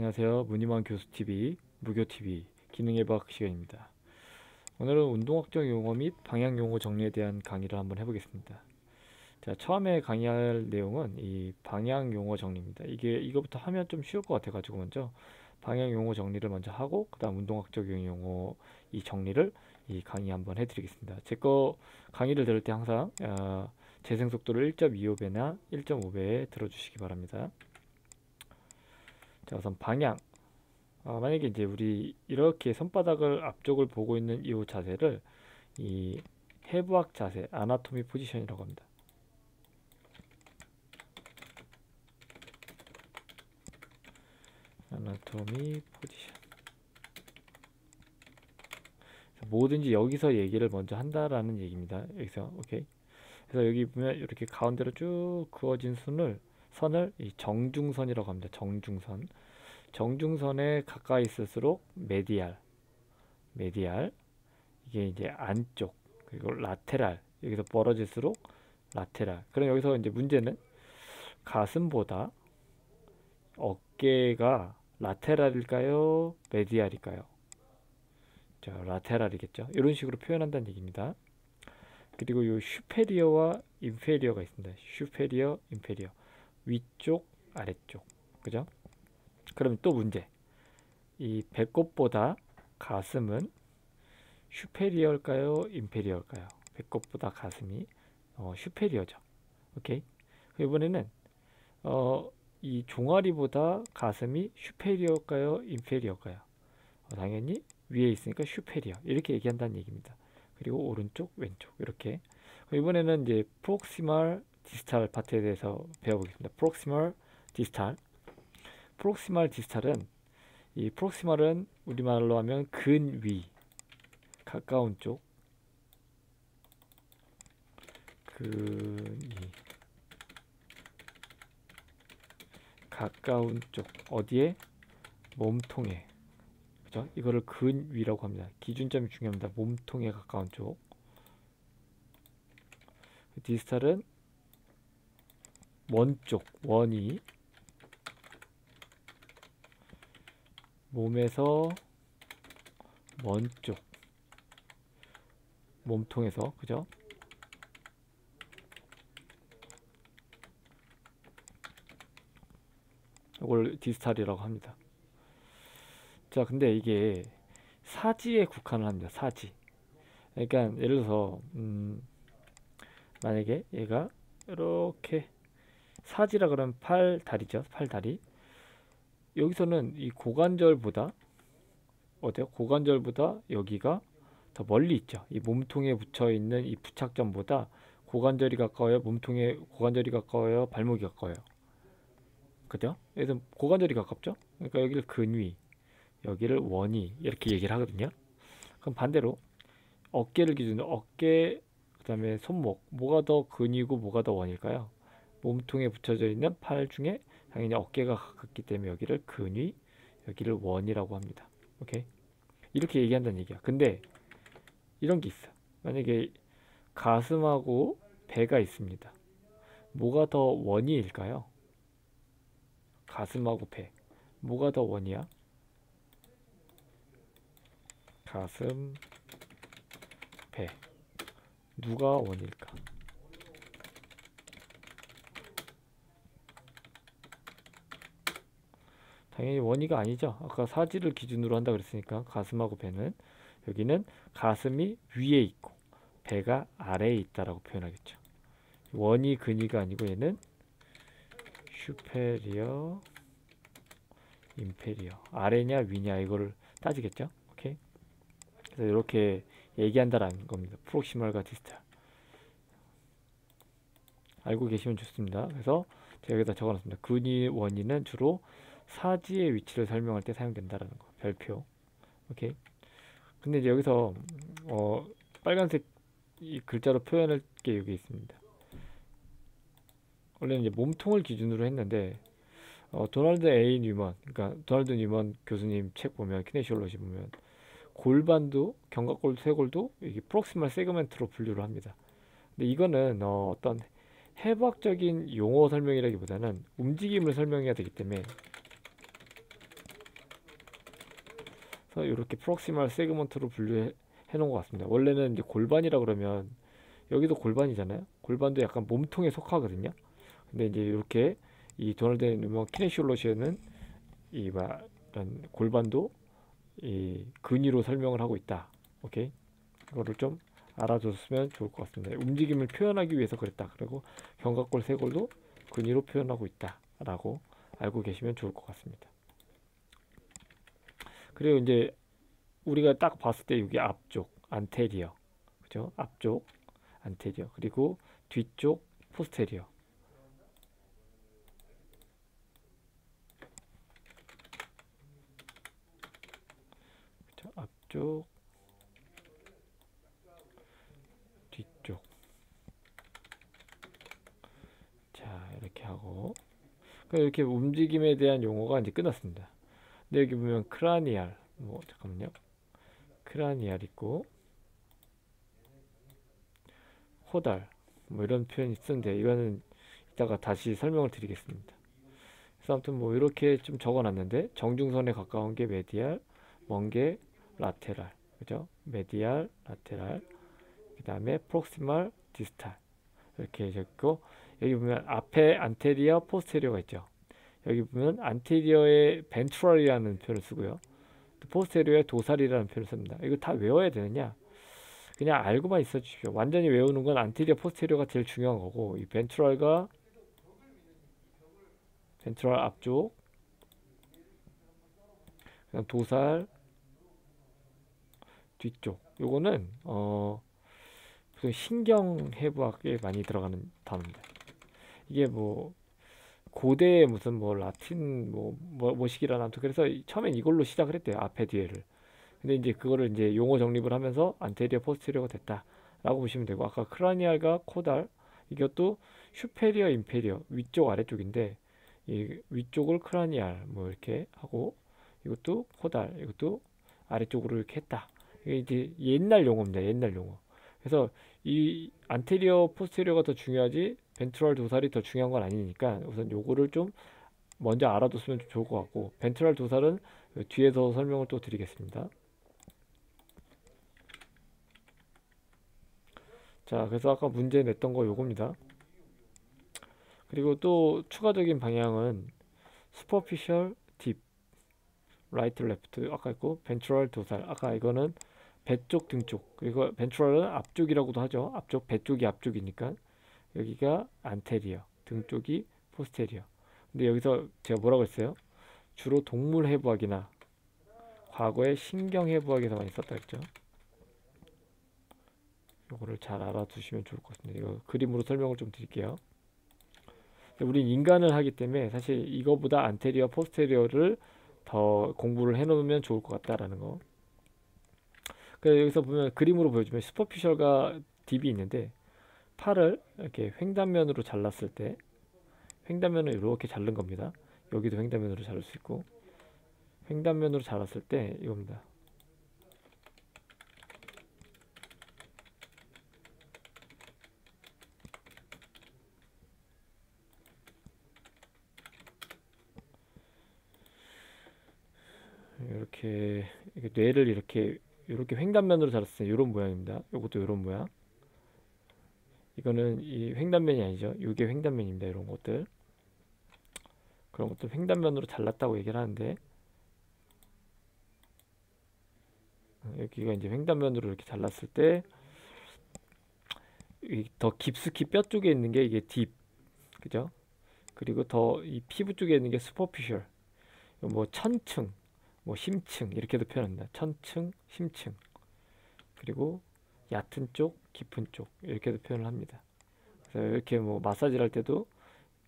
안녕하세요. 무늬만 교수TV, 무교TV 기능예박 시간입니다. 오늘은 운동학적 용어 및 방향 용어 정리에 대한 강의를 한번 해보겠습니다. 자, 처음에 강의할 내용은 이 방향 용어 정리입니다. 이거부터 하면 좀 쉬울 것 같아가지고 먼저 방향 용어 정리를 먼저 하고 그 다음 운동학적 용어 이 정리를 이 강의 한번 해드리겠습니다. 제 거 강의를 들을 때 항상 재생 속도를 1.25배나 1.5배에 들어주시기 바랍니다. 자, 우선 방향. 만약에 이제 우리 이렇게 손바닥을 앞쪽을 보고 있는 이 자세를 이 해부학 자세, 아나토미 포지션이라고 합니다. 아나토미 포지션. 뭐든지 여기서 얘기를 먼저 한다라는 얘기입니다. 여기서 오케이. 그래서 여기 보면 이렇게 가운데로 쭉 그어진 선을 이 정중선이라고 합니다. 정중선. 정중선에 가까이 있을수록 메디알. 이게 이제 안쪽. 그리고 라테랄. 여기서 벌어질수록 라테랄. 그럼 여기서 이제 문제는 가슴보다 어깨가 라테랄일까요? 메디알일까요? 자, 라테랄이겠죠. 이런 식으로 표현한다는 얘기입니다. 그리고 요 슈페리어와 인페리어가 있습니다. 슈페리어, 인페리어. 위쪽, 아래쪽. 그죠? 그럼 또 문제. 이 배꼽보다 가슴은 슈페리어일까요? 인페리어일까요? 배꼽보다 가슴이 슈페리어죠. 오케이. 이번에는 이 종아리보다 가슴이 슈페리어일까요? 인페리어일까요? 당연히 위에 있으니까 슈페리어 이렇게 얘기한다는 얘기입니다. 그리고 오른쪽, 왼쪽 이렇게. 이번에는 이제 프록시말 디스탈 파트에 대해서 배워보겠습니다. 프록시말 디스탈은 이 프록시말은 우리말로 하면 근위, 가까운 쪽, 근위, 가까운 쪽 어디에? 몸통에. 그죠? 이거를 근위라고 합니다. 기준점이 중요합니다. 몸통에 가까운 쪽. 디스탈은 원 쪽, 원이 몸에서 먼 쪽, 몸통에서, 그죠? 이걸 디스탈이라고 합니다. 자, 근데 이게 사지에 국한을 합니다. 사지. 그러니까 예를 들어서 만약에 얘가 이렇게 사지라 그러면 팔다리죠. 팔다리. 여기서는 이 고관절보다 어때요? 고관절보다 여기가 더 멀리 있죠. 이 몸통에 붙여 있는 이 부착점보다 고관절이 가까워요. 고관절이 가까워요. 발목이 가까워요. 그죠? 그래서 고관절이 가깝죠. 그러니까 여기를 근위, 여기를 원위 이렇게 얘기를 하거든요. 그럼 반대로 어깨를 기준으로 어깨 그다음에 손목 뭐가 더 근위고 뭐가 더 원일까요? 몸통에 붙여져 있는 팔 중에 당연히 어깨가 가깝기 때문에 여기를 근위, 여기를 원이라고 합니다. 오케이? 이렇게 얘기한다는 얘기야. 근데 이런 게 있어. 만약에 가슴하고 배가 있습니다. 뭐가 더 원이일까요? 가슴하고 배. 뭐가 더 원이야? 가슴, 배. 누가 원일까? 당연히 원이가 아니죠. 아까 사지를 기준으로 한다 그랬으니까 가슴하고 배는 여기는 가슴이 위에 있고 배가 아래에 있다라고 표현하겠죠. 원이 근위가 아니고 얘는 슈페리어, 인페리어. 아래냐 위냐 이거를 따지겠죠. 오케이. 그래서 이렇게 얘기한다라는 겁니다. 프록시멀과 디스탈. 알고 계시면 좋습니다. 그래서 제가 여기다 적어놨습니다. 근위 원위는 주로 사지의 위치를 설명할 때 사용된다라는 거. 별표. 오케이. 근데 이제 여기서 빨간색 이 글자로 표현할 게 여기 있습니다. 원래는 이제 몸통을 기준으로 했는데 도널드 A 뉴먼, 그러니까 도널드 뉴먼 교수님 책 보면 키네시올로지 보면 골반도 견갑골 쇄골도 이게 프록시멀 세그멘트로 분류를 합니다. 근데 이거는 어떤 해부학적인 용어 설명이라기보다는 움직임을 설명해야 되기 때문에 그래서 이렇게 프록시멀 세그먼트로 분류해 놓은 것 같습니다. 원래는 이제 골반이라 그러면 여기도 골반이잖아요. 골반도 약간 몸통에 속하거든요. 근데 이제 이렇게 이 도널드 뉴먼 키네시올로시에는 이 이런 골반도 이 근위로 설명을 하고 있다. 오케이. 이거를 좀 알아줬으면 좋을 것 같습니다. 움직임을 표현하기 위해서 그랬다. 그리고 견갑골 쇄골도 근위로 표현하고 있다. 라고 알고 계시면 좋을 것 같습니다. 그리고 이제 우리가 딱 봤을 때 여기 앞쪽 안테리어, 그죠? 앞쪽 안테리어, 그리고 뒤쪽 포스테리어. 그죠? 앞쪽, 뒤쪽. 자, 이렇게 하고 이렇게 움직임에 대한 용어가 이제 끝났습니다. 근데 여기 보면 크라니알, 뭐 잠깐만요. 크라니알 있고 호달, 뭐 이런 표현이 쓰는데 이거는 이따가 다시 설명을 드리겠습니다. 그래서 아무튼 뭐 이렇게 좀 적어놨는데 정중선에 가까운 게 메디알, 먼 게 라테랄, 그죠? 메디알, 라테랄, 그 다음에 프록시말, 디스탈 이렇게 적고 여기 보면 앞에 안테리어, 포스테리어가 있죠. 여기 보면 안테리어의 벤트럴이라는 표현을 쓰고요. 포스테리어의 도살이라는 표현을 씁니다. 이거 다 외워야 되느냐? 그냥 알고만 있어 주십시오. 완전히 외우는 건 안테리어, 포스테리어가 제일 중요한 거고 이 벤트럴과 벤트럴 앞쪽, 그다음 도살 뒤쪽. 요거는 무슨 신경해부학에 많이 들어가는 단어입니다. 이게 뭐 고대의 무슨 뭐 라틴 뭐식이라나 아무튼 그래서 처음엔 이걸로 시작을 했대요. 앞에 뒤에를. 근데 이제 그거를 이제 용어 정립을 하면서 안테리어 포스테리어가 됐다라고 보시면 되고 아까 크라니알과 코달 이것도 슈페리어 인페리어 위쪽 아래쪽인데 이 위쪽을 크라니알 뭐 이렇게 하고 이것도 코달 이것도 아래쪽으로 이렇게 했다. 이게 이제 옛날 용어입니다. 옛날 용어. 그래서 이 안테리어 포스테리어가 더 중요하지 벤트럴 도살이 더 중요한 건 아니니까 우선 요거를 좀 먼저 알아뒀으면 좀 좋을 것 같고 벤트럴 도살은 뒤에서 설명을 또 드리겠습니다. 자, 그래서 아까 문제 냈던 거 요겁니다. 그리고 또 추가적인 방향은 superficial, deep, right, left 아까 있고 ventral 도살 아까 이거는 배 쪽, 등 쪽. 그리고 ventral은 앞쪽이라고도 하죠. 앞쪽, 배 쪽이 앞쪽이니까 여기가 anterior, 등 쪽이 posterior. 근데 여기서 제가 뭐라고 했어요? 주로 동물 해부학이나 과거의 신경 해부학에서 많이 썼다 했죠. 이거를 잘 알아두시면 좋을 것 같습니다. 이거 그림으로 설명을 좀 드릴게요. 우린 인간을 하기 때문에 사실 이거보다 안테리어, 포스테리어를 더 공부를 해놓으면 좋을 것 같다라는 거. 그래서 여기서 보면 그림으로 보여주면 슈퍼피셜과 딥이 있는데 팔을 이렇게 횡단면으로 잘랐을 때 횡단면을 이렇게 자른 겁니다. 여기도 횡단면으로 자를 수 있고 횡단면으로 잘랐을 때 이겁니다. 이렇게 뇌를 이렇게 횡단면으로 자랐을 때 이런 모양입니다. 이것도 이런 모양. 이거는 이 횡단면이 아니죠. 이게 횡단면입니다. 이런 것들. 그런 것들 횡단면으로 잘랐다고 얘기를 하는데 여기가 이제 횡단면으로 이렇게 잘랐을 때 더 깊숙이 뼈 쪽에 있는 게 이게 딥, 그죠? 그리고 더 이 피부 쪽에 있는 게 슈퍼피셜. 뭐 천층, 뭐 심층 이렇게도 표현합니다. 천층, 심층. 그리고 얕은 쪽, 깊은 쪽 이렇게도 표현을 합니다. 그래서 이렇게 뭐 마사지를 할 때도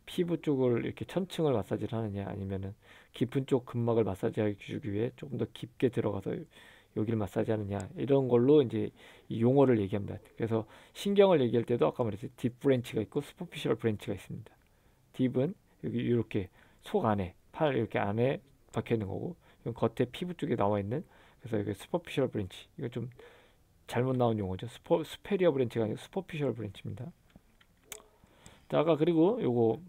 피부 쪽을 이렇게 천층을 마사지를 하느냐 아니면은 깊은 쪽 근막을 마사지하기 주기 위해 조금 더 깊게 들어가서 여기를 마사지하느냐 이런 걸로 이제 이 용어를 얘기합니다. 그래서 신경을 얘기할 때도 아까 말했듯이 딥 브랜치가 있고 슈퍼피셜 브랜치가 있습니다. 딥은 여기 이렇게 속 안에 팔 이렇게 안에 박혀 있는 거고 이건 겉에 피부 쪽에 나와 있는 그래서 이게 슈퍼피셜 브랜치 이거 좀 잘못 나온 용어죠. 스페리어 브랜치가 아니고 슈퍼피셜 브랜치입니다. 자, 아까 그리고 요거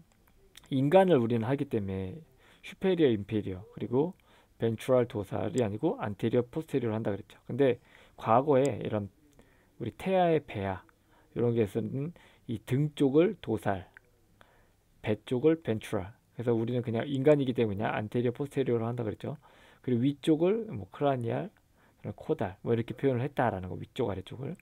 인간을 우리는 하기 때문에 슈페리어, 인페리어 그리고 벤트럴 도살이 아니고 안테리어 포스테리어를 한다 그랬죠. 근데 과거에 이런 우리 태아의 배아 이런 게서는 이 등 쪽을 도살, 배 쪽을 벤트럴. 그래서 우리는 그냥 인간이기 때문에 그냥 안테리어 포스테리어로 한다 그랬죠. 그리고 위쪽을 뭐 크라니알, 코달 뭐 이렇게 표현을 했다라는 거. 위쪽 아래쪽을.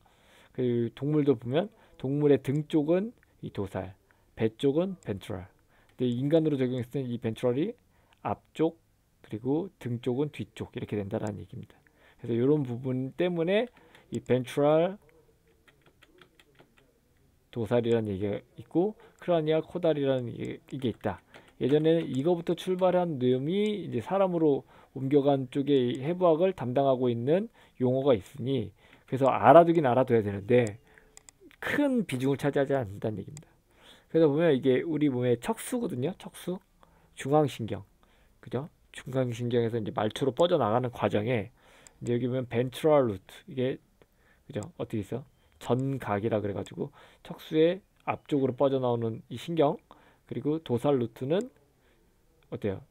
그 동물도 보면 동물의 등 쪽은 이 도살, 배 쪽은 벤트럴. 근데 인간으로 적용했을 때는 이 벤트럴이 앞쪽 그리고 등 쪽은 뒤쪽 이렇게 된다라는 얘기입니다. 그래서 이런 부분 때문에 이 벤트럴 도살이라는 얘기가 있고 크라니알 코달이라는 이게 있다. 예전에는 이거부터 출발한 놈이 이제 사람으로 옮겨간 쪽의 해부학을 담당하고 있는 용어가 있으니 그래서 알아두긴 알아둬야 되는데 큰 비중을 차지하지 않는다는 얘기입니다. 그래서 보면 이게 우리 몸의 척수거든요. 척수, 중앙신경, 그죠? 중앙신경에서 이제 말투로 뻗어나가는 과정에 이제 여기 보면 벤트럴 루트 이게 그죠? 어떻게 있어? 전각이라 그래가지고 척수의 앞쪽으로 뻗어나오는 이 신경 그리고 도살 루트는 어때요?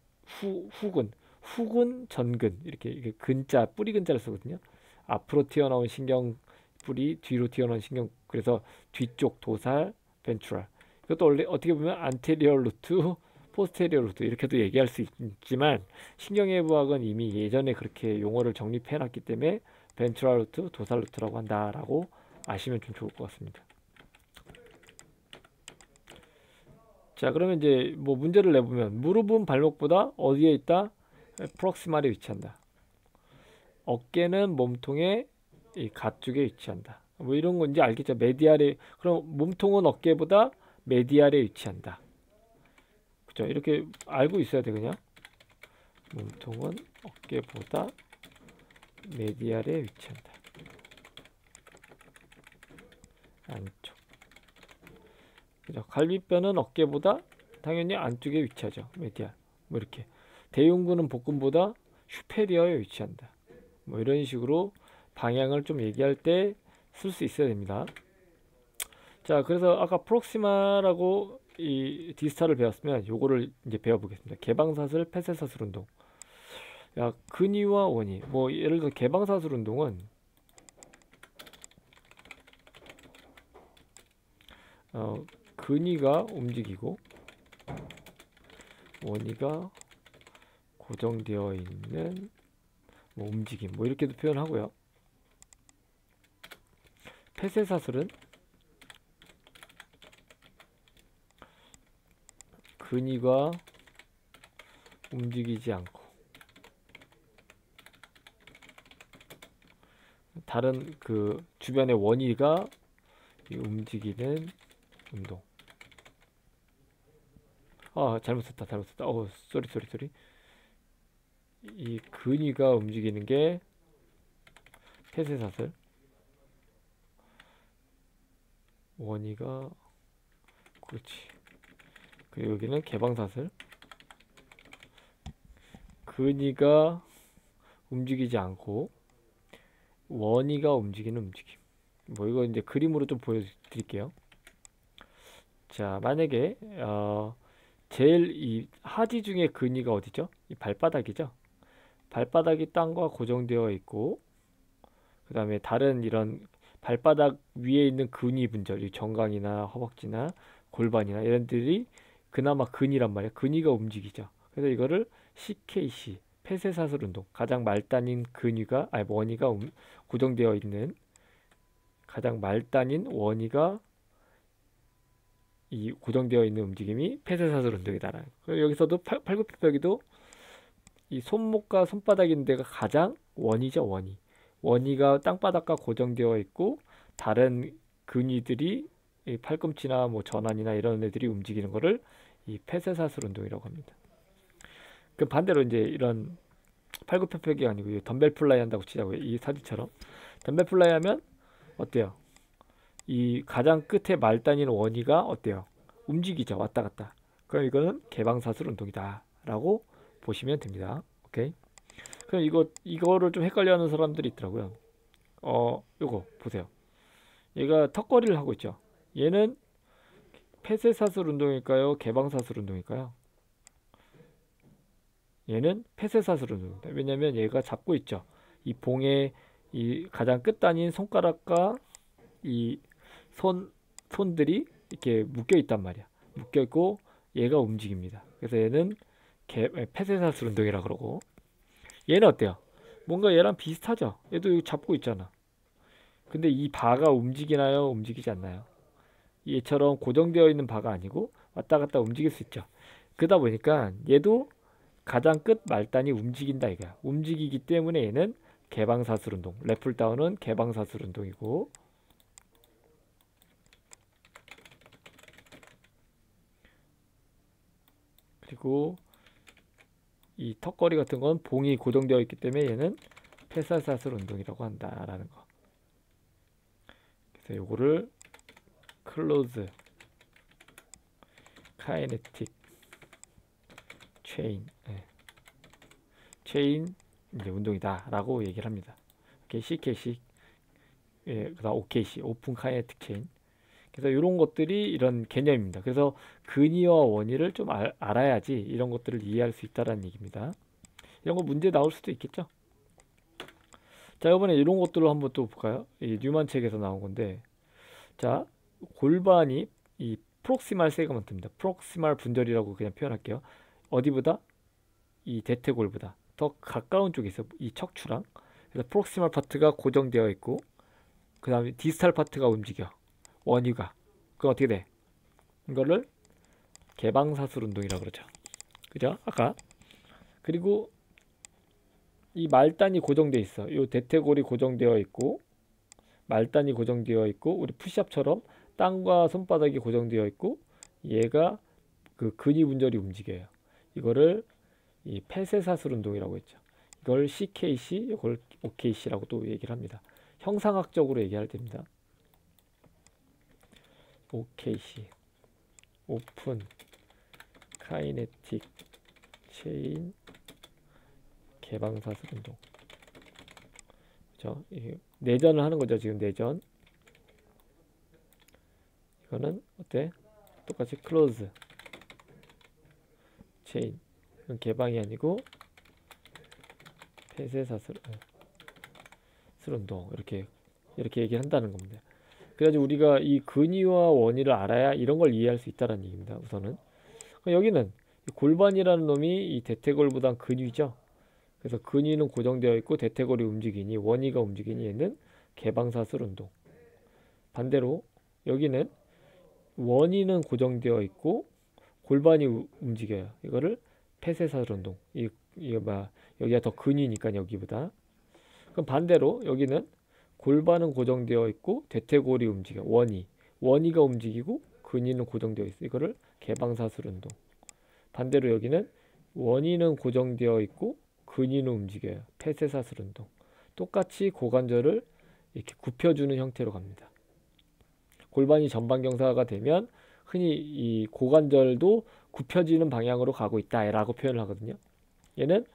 후근 전근 이렇게 근자 뿌리 근자를 쓰거든요. 앞으로 튀어나온 신경 뿌리 뒤로 튀어나온 신경 그래서 뒤쪽 도살 벤트럴 이것도 원래 어떻게 보면 안테리어 루트 포스테리어 루트 이렇게도 얘기할 수 있지만 신경해부학은 이미 예전에 그렇게 용어를 정립해 놨기 때문에 벤트럴 루트 도살 루트라고 한다라고 아시면 좀 좋을 것 같습니다. 자 그러면 이제 뭐 문제를 내보면 무릎은 발목보다 어디에 있다? 프록시말에 위치한다. 어깨는 몸통의 이 가쪽에 위치한다. 뭐 이런 건지 알겠죠? 메디알에 그럼 몸통은 어깨보다 메디알에 위치한다. 그죠? 이렇게 알고 있어야 돼 그냥. 몸통은 어깨보다 메디알에 위치한다. 안쪽. 그죠? 갈비뼈는 어깨보다 당연히 안쪽에 위치하죠. 메디알. 뭐 이렇게. 대흉근은 복근보다 슈페리어에 위치한다. 뭐 이런 식으로 방향을 좀 얘기할 때 쓸 수 있어야 됩니다. 자, 그래서 아까 프록시마라고 이 디스탈을 배웠으면 요거를 이제 배워보겠습니다. 개방사슬, 폐쇄사슬 운동. 야, 근위와 원위. 뭐 예를 들어 개방사슬 운동은 근위가 움직이고 원위가 고정되어 있는 뭐 움직임 뭐 이렇게도 표현하고요. 폐쇄사슬은 근위가 움직이지 않고 다른 그 주변의 원위가 움직이는 운동. 아 잘못 썼다 쏘리. 이 근위가 움직이는 게 폐쇄사슬, 원위가 그렇지. 그리고 여기는 개방사슬. 근위가 움직이지 않고 원위가 움직이는 움직임. 뭐 이거 이제 그림으로 좀 보여드릴게요. 자, 만약에 제일 이 하지 중에 근위가 어디죠? 이 발바닥이죠. 발바닥이 땅과 고정되어 있고 그 다음에 다른 이런 발바닥 위에 있는 근위 분절, 이 정강이나 허벅지나 골반이나 이런 들이 그나마 근이란 말이야. 근위가 움직이죠. 그래서 이거를 CKC 폐쇄사슬 운동, 가장 말단인 근위가 아니 원위가 고정되어 있는 가장 말단인 원위가 이 고정되어 있는 움직임이 폐쇄사슬 운동이다. 그리고 여기서도 팔굽혀펴기도 이 손목과 손바닥 있는 데가 가장 원위죠. 원위가 땅바닥과 고정되어 있고 다른 근위들이 이 팔꿈치나 뭐 전완이나 이런 애들이 움직이는 거를 이 폐쇄사슬 운동이라고 합니다. 그 반대로 이제 이런 팔굽혀펴기가 아니고 덤벨 플라이 한다고 치자고요. 이 사진처럼 덤벨 플라이 하면 어때요? 이 가장 끝에 말단인 원위가 어때요? 움직이죠. 왔다 갔다. 그럼 이거는 개방사슬 운동이다 라고 보시면 됩니다. 오케이. 그럼 이거를 좀 헷갈려하는 사람들이 있더라고요. 요거 보세요. 얘가 턱걸이를 하고 있죠. 얘는 폐쇄사슬 운동일까요? 개방사슬 운동일까요? 얘는 폐쇄사슬 운동입니다. 왜냐면 얘가 잡고 있죠. 이 봉의 이 가장 끝단인 손가락과 이 손들이 이렇게 묶여 있단 말이야. 묶여 있고 얘가 움직입니다. 그래서 얘는 폐쇄사슬 운동이라 그러고, 얘는 어때요? 뭔가 얘랑 비슷하죠. 얘도 여기 잡고 있잖아. 근데 이 바가 움직이나요? 움직이지 않나요? 얘처럼 고정되어 있는 바가 아니고 왔다 갔다 움직일 수 있죠. 그러다 보니까 얘도 가장 끝 말단이 움직인다 이거야. 움직이기 때문에 얘는 개방사슬 운동. 랩풀다운은 개방사슬 운동이고, 그리고 이 턱걸이 같은 건 봉이 고정되어 있기 때문에 얘는 폐쇄사슬 운동이라고 한다라는 거. 그래서 요거를 클로즈 카이네틱 체인 이제 운동이다라고 얘기를 합니다. 이렇게 CKC, 그다음 OKC 오픈 카이네틱 체인. 그래서 이런 것들이 이런 개념입니다. 그래서 근위와 원위를 좀 알아야지 이런 것들을 이해할 수 있다라는 얘기입니다. 이런 거 문제 나올 수도 있겠죠. 자, 이번에 이런 것들을 한번 또 볼까요? 이 뉴만 책에서 나온 건데, 자, 골반이 이 프록시말 세그먼트입니다. 프록시말 분절이라고 그냥 표현할게요. 어디보다? 이 대퇴골보다 더 가까운 쪽에 있어. 이 척추랑. 그래서 프록시말 파트가 고정되어 있고, 그 다음에 디스탈 파트가 움직여. 원위가. 그럼 어떻게 돼? 이거를 개방사슬 운동이라고 그러죠. 그죠? 아까. 그리고 이 말단이 고정되어 있어. 이 대퇴골이 고정되어 있고, 말단이 고정되어 있고, 우리 푸시업처럼 땅과 손바닥이 고정되어 있고, 얘가 그 근위 분절이 움직여요. 이거를 이 폐쇄사슬 운동이라고 했죠. 이걸 CKC, 이걸 OKC라고 또 얘기를 합니다. 형상학적으로 얘기할 때입니다. OKC, 오픈 카이네틱 체인 개방사슬 운동. 그죠? 내전을 하는 거죠. 지금 내전. 이거는 어때? 똑같이 클로즈 체인. 이건 개방이 아니고 폐쇄사슬 운동. 이렇게 얘기를 한다는 겁니다. 그래가지고 우리가 이 근위와 원위를 알아야 이런 걸 이해할 수 있다는 얘기입니다. 우선은 여기는 골반이라는 놈이 이 대퇴골보단 근위죠. 그래서 근위는 고정되어 있고 대퇴골이 움직이니, 원위가 움직이니 얘는 개방사슬 운동. 반대로 여기는 원위는 고정되어 있고 골반이 움직여요. 이거를 폐쇄사슬 운동. 이거 여기가 더 근위니까 여기보다. 그럼 반대로 여기는 골반은 고정되어 있고 대퇴골이 움직여. 원위가 움직이고 근위는 고정되어 있어. 이거를 개방사슬 운동. 반대로 여기는 원위는 고정되어 있고 근위는 움직여요. 폐쇄사슬 운동. 똑같이 고관절을 이렇게 굽혀주는 형태로 갑니다. 골반이 전방경사가 되면 흔히 이 고관절도 굽혀지는 방향으로 가고 있다라고 표현을 하거든요. 얘는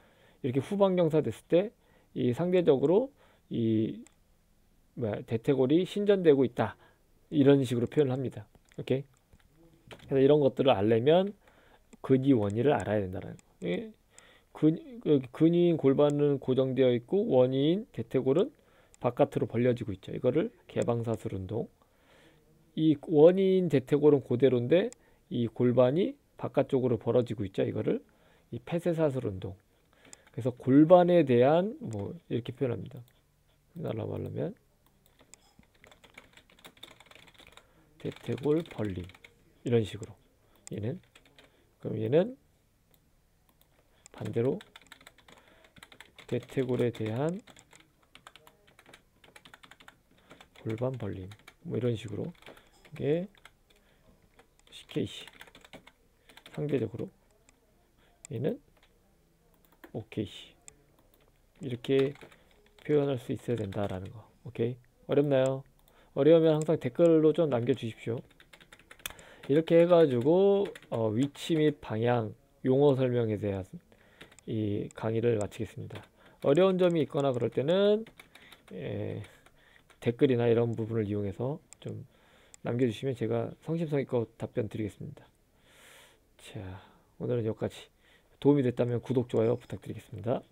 이렇게 후방경사 됐을 때 이 상대적으로 이 대퇴골이 신전되고 있다, 이런 식으로 표현을 합니다. 오케이. 그래서 이런 것들을 알려면 근위 원위를 알아야 된다는 거예요. 근위인 골반은 고정되어 있고 원위인 대퇴골은 바깥으로 벌려지고 있죠. 이거를 개방사슬 운동. 이 원위인 대퇴골은 그대로인데 이 골반이 바깥쪽으로 벌어지고 있죠. 이거를 이 폐쇄사슬 운동. 그래서 골반에 대한 이렇게 표현합니다. 나라고 하려면 대퇴골 벌림, 이런 식으로. 그럼 얘는 반대로 대퇴골에 대한 골반 벌림, 이런 식으로. 이게 CKC. 상대적으로 얘는 OKC. 이렇게 표현할 수 있어야 된다라는 거. 오케이? 어렵나요? 어려우면 항상 댓글로 좀 남겨주십시오. 이렇게 해가지고 위치 및 방향, 용어 설명에 대한 이 강의를 마치겠습니다. 어려운 점이 있거나 그럴 때는 댓글이나 이런 부분을 이용해서 좀 남겨주시면 제가 성심성의껏 답변 드리겠습니다. 자, 오늘은 여기까지. 도움이 됐다면 구독, 좋아요 부탁드리겠습니다.